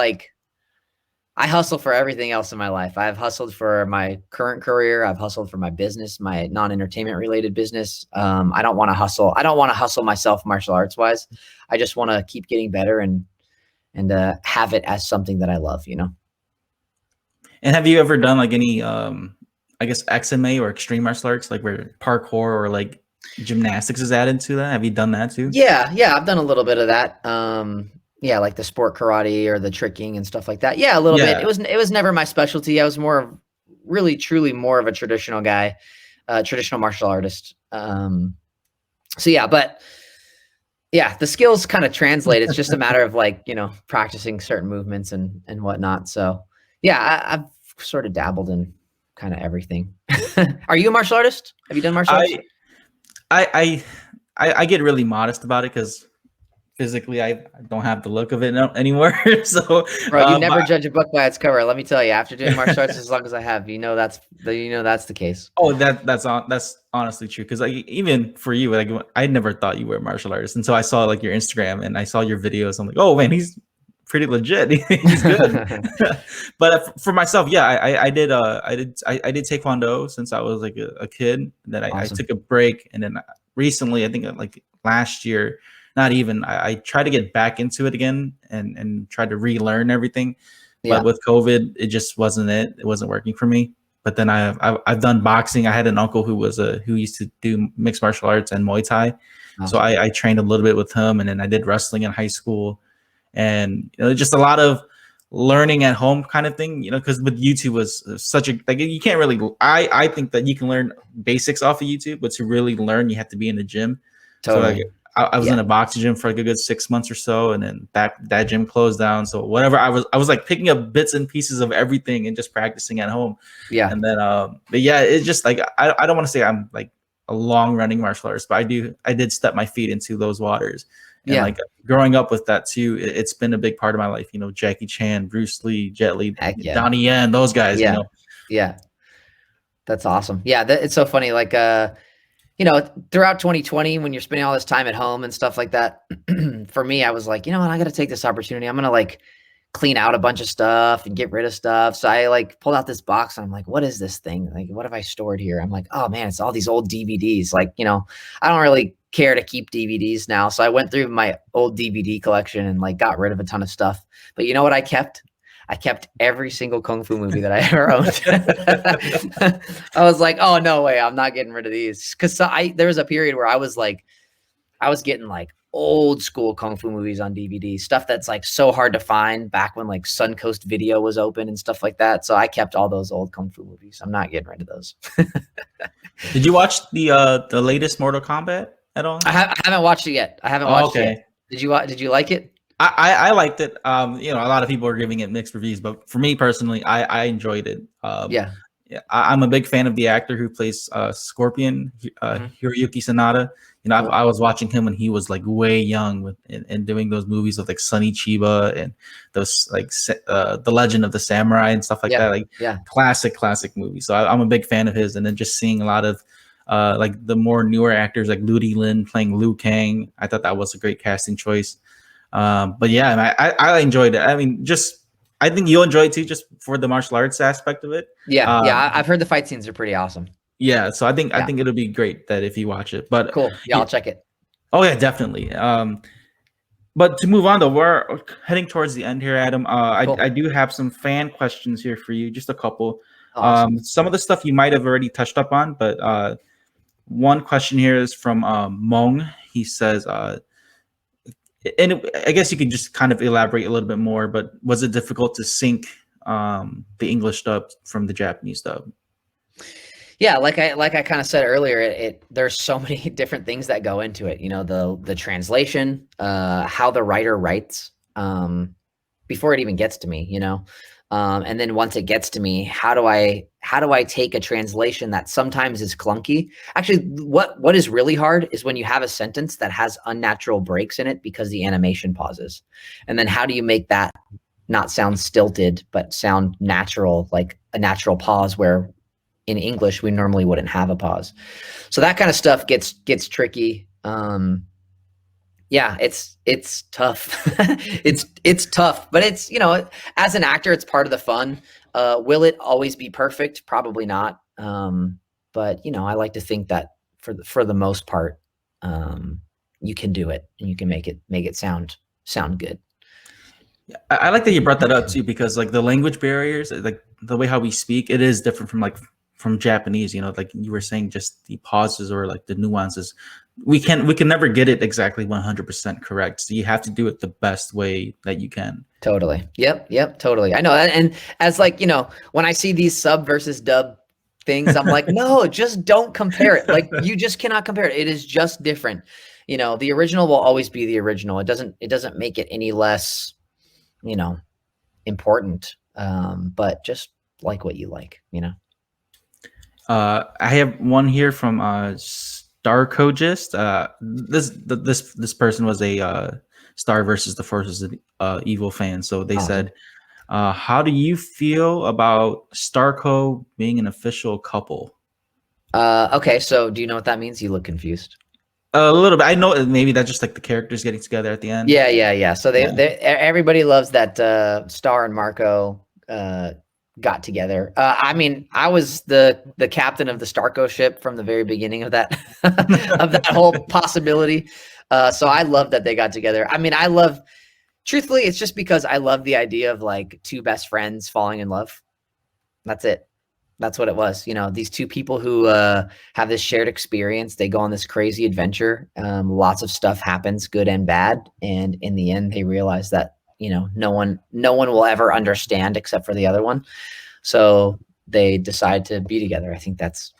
I hustle for everything else in my life. I've hustled for my current career. I've hustled for my business, my non-entertainment related business. I don't want to hustle. I don't want to hustle myself martial arts wise. I just want to keep getting better and have it as something that I love, And have you ever done like any, I guess XMA or extreme martial arts, like where parkour or like gymnastics is added to that? Have you done that too? Yeah. I've done a little bit of that. Yeah, like the sport karate or the tricking and stuff like that. Yeah, a little bit. It was never my specialty. I was truly more of a traditional guy, traditional martial artist. So yeah, but yeah, the skills kind of translate. It's just a matter of practicing certain movements and whatnot. So yeah, I've sort of dabbled in kind of everything. Are you a martial artist? Have you done martial arts? I get really modest about it because physically I don't have the look of it anymore. So bro, you never judge a book by its cover. Let me tell you, after doing martial arts as long as I have, that's the case. Oh, that's honestly true. Because even for you, like I never thought you were a martial artist until I saw like your Instagram and I saw your videos. I'm like, oh man, he's pretty legit. He's good. But for myself, yeah, I did Taekwondo since I was like a kid. And then I took a break, and then recently, I think like last year. Not even. I tried to get back into it again and tried to relearn everything, but with COVID, it just wasn't it. It wasn't working for me. But then I've done boxing. I had an uncle who used to do mixed martial arts and Muay Thai, so I trained a little bit with him, and then I did wrestling in high school, and just a lot of learning at home kind of thing, because with YouTube was such a like you can't really. I think that you can learn basics off of YouTube, but to really learn, you have to be in the gym. Totally. So I was in a boxing gym for like a good 6 months or so, and then that gym closed down. So whatever, I was like picking up bits and pieces of everything and just practicing at home. Yeah. And then but yeah, it's just like I don't want to say I'm like a long running martial artist, but I did step my feet into those waters. And like growing up with that too, it's been a big part of my life. Jackie Chan, Bruce Lee, Jet Li, Donnie Yen, those guys. Yeah, that's awesome. Yeah, it's so funny. Like throughout 2020, when you're spending all this time at home and stuff like that, for me, I was like, what, I got to take this opportunity. I'm going to like clean out a bunch of stuff and get rid of stuff. So I like pulled out this box and I'm like, what is this thing? Like, what have I stored here? I'm like, oh man, it's all these old DVDs. Like, I don't really care to keep DVDs now. So I went through my old DVD collection and like got rid of a ton of stuff. But you know what I kept? I kept every single Kung Fu movie that I ever owned. I was like, oh, no way. I'm not getting rid of these. Because there was a period where I was getting like old school Kung Fu movies on DVD, stuff that's like so hard to find back when like Suncoast Video was open and stuff like that. So I kept all those old Kung Fu movies. I'm not getting rid of those. Did you watch the latest Mortal Kombat at all? I haven't watched it yet. I haven't watched it yet. Did you like it? I liked it. A lot of people are giving it mixed reviews, but for me personally, I enjoyed it. I'm a big fan of the actor who plays Scorpion, Hiroyuki Sanada. I was watching him when he was like way young and doing those movies with like Sonny Chiba and those like The Legend of the Samurai and stuff like that. Like classic movies. So I'm a big fan of his. And then just seeing a lot of like the more newer actors like Ludi Lin playing Liu Kang, I thought that was a great casting choice. But yeah, I enjoyed it. I mean, I think you'll enjoy it too, just for the martial arts aspect of it. I've heard the fight scenes are pretty awesome. Yeah, so I think it'll be great that if you watch it. But cool, I'll check it. Oh yeah, definitely. But to move on though, we're heading towards the end here, Adam. Cool. I do have some fan questions here for you, just a couple. Awesome. Some of the stuff you might have already touched up on, but one question here is from Mong. He says, and I guess you could just kind of elaborate a little bit more, but was it difficult to sync the English dub from the Japanese dub? Yeah, like I kind of said earlier, there's so many different things that go into it. The translation, how the writer writes before it even gets to me. And then once it gets to me, how do I take a translation that sometimes is clunky? Actually, what is really hard is when you have a sentence that has unnatural breaks in it because the animation pauses. And then how do you make that not sound stilted, but sound natural, like a natural pause where in English we normally wouldn't have a pause. So that kind of stuff gets tricky. Yeah, it's tough. it's tough, but it's, as an actor, it's part of the fun. Will it always be perfect? Probably not. But I like to think that for the most part, you can do it and you can make it sound good. I like that you brought that up too, because like the language barriers, like the way how we speak, it is different from Japanese, like you were saying, just the pauses or like the nuances. We can never get it exactly 100% correct. So you have to do it the best way that you can. Totally. Yep. Totally. I know. And as like, when I see these sub versus dub things, I'm like, no, just don't compare it. Like you just cannot compare it. It is just different. The original will always be the original. It doesn't make it any less, important. But just like what you like, I have one here from Starcogist. This person was a Star versus the Forces Evil fan. So they said, how do you feel about Starco being an official couple? Okay, so do you know what that means? You look confused. A little bit. I know maybe that's just like the characters getting together at the end. Yeah. So everybody loves that Star and Marco got together. I mean, I was the captain of the Starco ship from the very beginning of that of that whole possibility. So I love that they got together. I mean, truthfully, it's just because I love the idea of like two best friends falling in love. That's it. That's what it was. These two people who have this shared experience, they go on this crazy adventure. Lots of stuff happens, good and bad. And in the end, they realize that no one will ever understand except for the other one. So they decide to be together. I think that's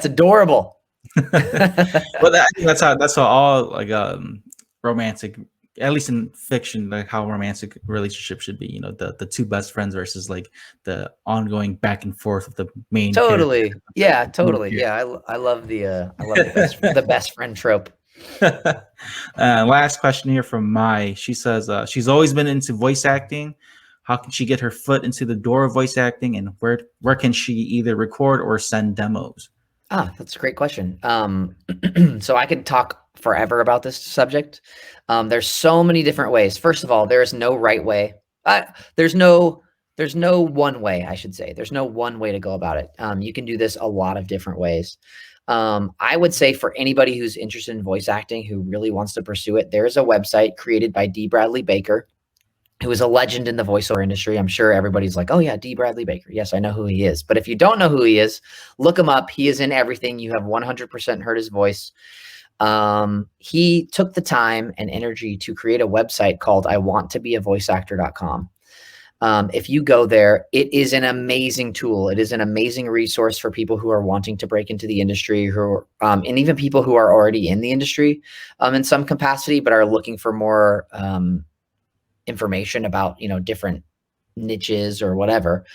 adorable. Well, that's how all like romantic, at least in fiction, like how romantic relationship should be. The two best friends versus like the ongoing back and forth of the main Totally. character. Yeah, totally. Yeah, I love the best friend trope. Last question here from Mai. She says she's always been into voice acting. How can she get her foot into the door of voice acting, and where can she either record or send demos? That's a great question. So I could talk forever about this subject. There's so many different ways. First of all, there is no right way. There's no one way, I should say. There's no one way to go about it. You can do this a lot of different ways. I would say for anybody who's interested in voice acting, who really wants to pursue it, there's a website created by D. Bradley Baker, who is a legend in the voiceover industry. I'm sure everybody's like, oh yeah, D. Bradley Baker. Yes, I know who he is. But if you don't know who he is, look him up. He is in everything. You have 100% heard his voice. He took the time and energy to create a website called iwanttobeavoiceactor.com. If you go there, it is an amazing tool. It is an amazing resource for people who are wanting to break into the industry, and even people who are already in the industry in some capacity, but are looking for more information about, different niches or whatever.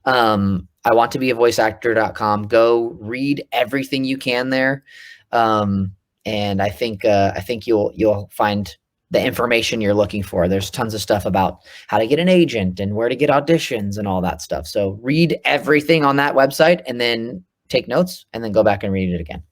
iwanttobeavoiceactor.com. Go read everything you can there. And I think you'll find the information you're looking for. There's tons of stuff about how to get an agent and where to get auditions and all that stuff. So read everything on that website and then take notes and then go back and read it again.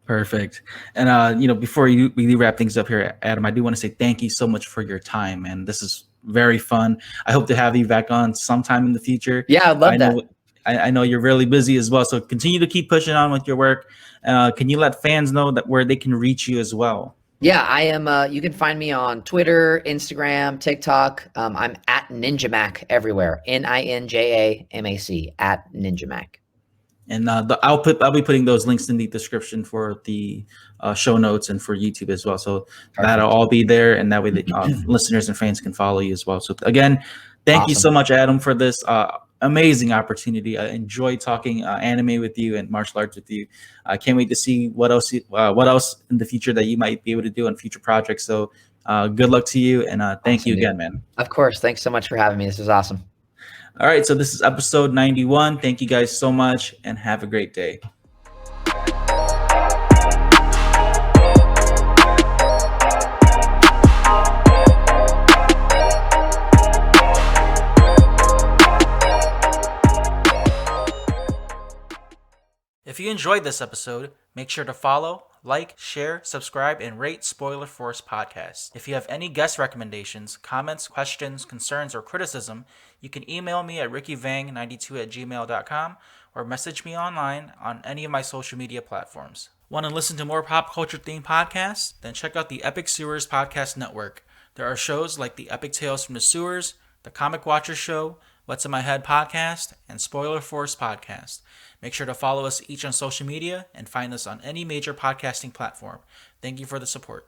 Perfect. And before we wrap things up here, Adam, I do want to say thank you so much for your time, and this is very fun. I hope to have you back on sometime in the future. Yeah, I'd love that. I know you're really busy as well, so continue to keep pushing on with your work. Can you let fans know that where they can reach you as well? Yeah, I am. You can find me on Twitter, Instagram, TikTok. I'm at NinjaMac everywhere. NinjaMac at NinjaMac. And I'll be putting those links in the description for the show notes and for YouTube as well. So that'll all be there, and that way the listeners and fans can follow you as well. So again, thank you so much, Adam, for this amazing opportunity. I enjoyed talking anime with you and martial arts with you. I can't wait to see what else in the future that you might be able to do on future projects. So good luck to you, and thank you again, man. Of course. Thanks so much for having me. This is awesome. All right, so this is episode 91. Thank you guys so much, and have a great day. If you enjoyed this episode, make sure to follow, like, share, subscribe, and rate Spoiler Force Podcast. If you have any guest recommendations, comments, questions, concerns, or criticism, you can email me at rickyvang92@gmail.com or message me online on any of my social media platforms. Want to listen to more pop culture themed podcasts? Then check out the Epic Sewers Podcast Network. There are shows like the Epic Tales from the Sewers, the Comic Watchers Show, What's in My Head Podcast, and Spoiler Force Podcast. Make sure to follow us each on social media and find us on any major podcasting platform. Thank you for the support.